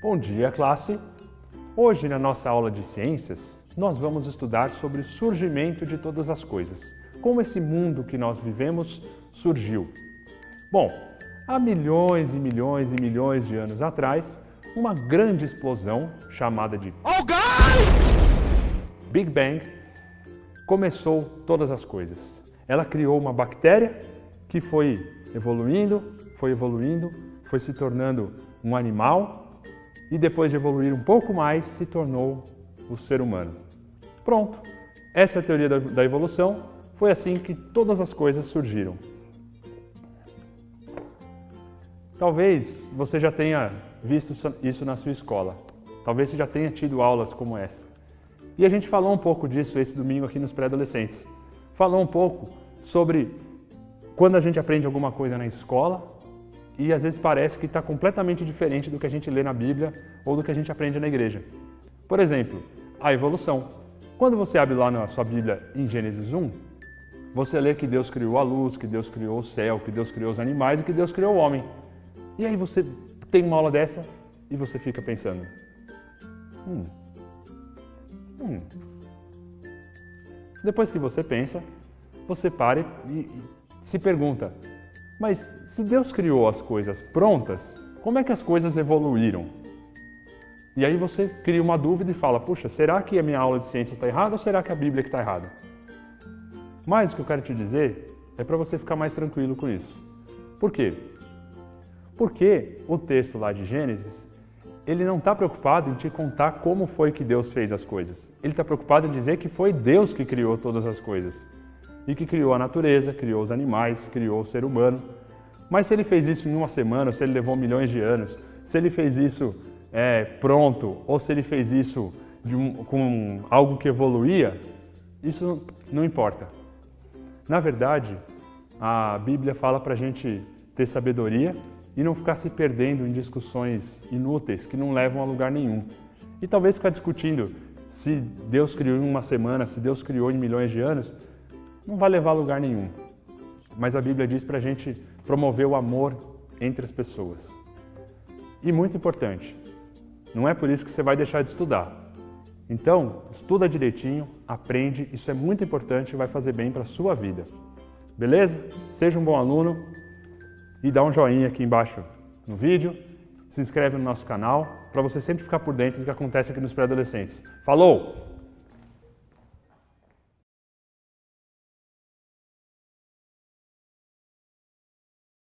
Bom dia, classe! Hoje, na nossa aula de ciências, nós vamos estudar sobre o surgimento de todas as coisas. Como esse mundo que nós vivemos surgiu. Bom, há milhões e milhões e milhões de anos atrás, uma grande explosão chamada de Big Bang começou todas as coisas. Ela criou uma bactéria que foi evoluindo, foi se tornando um animal e depois de evoluir um pouco mais se tornou o ser humano. Pronto, essa é a teoria da evolução, foi assim que todas as coisas surgiram. Talvez você já tenha visto isso na sua escola, talvez você já tenha tido aulas como essa. E a gente falou um pouco disso esse domingo aqui nos pré-adolescentes. Falou um pouco sobre quando a gente aprende alguma coisa na escola e às vezes parece que está completamente diferente do que a gente lê na Bíblia ou do que a gente aprende na igreja. Por exemplo, a evolução. Quando você abre lá na sua Bíblia em Gênesis 1, você lê que Deus criou a luz, que Deus criou o céu, que Deus criou os animais e que Deus criou o homem. E aí você tem uma aula dessa e você fica pensando, Depois que você pensa, você para e se pergunta, mas se Deus criou as coisas prontas, como é que as coisas evoluíram? E aí você cria uma dúvida e fala, puxa, será que a minha aula de ciências está errada ou será que a Bíblia que está errada? Mas o que eu quero te dizer é para você ficar mais tranquilo com isso. Por quê? Porque o texto lá de Gênesis, ele não está preocupado em te contar como foi que Deus fez as coisas. Ele está preocupado em dizer que foi Deus que criou todas as coisas. E que criou a natureza, criou os animais, criou o ser humano. Mas se ele fez isso em uma semana, se ele levou milhões de anos, se ele fez isso pronto, ou se ele fez isso com algo que evoluía, isso não importa. Na verdade, a Bíblia fala para a gente ter sabedoria e não ficar se perdendo em discussões inúteis que não levam a lugar nenhum. E talvez ficar discutindo se Deus criou em uma semana, se Deus criou em milhões de anos, não vai levar a lugar nenhum. Mas a Bíblia diz para a gente promover o amor entre as pessoas. E muito importante, não é por isso que você vai deixar de estudar. Então, estuda direitinho, aprende, isso é muito importante e vai fazer bem para a sua vida. Beleza? Seja um bom aluno e dá um joinha aqui embaixo no vídeo, se inscreve no nosso canal para você sempre ficar por dentro do que acontece aqui nos pré-adolescentes. Falou!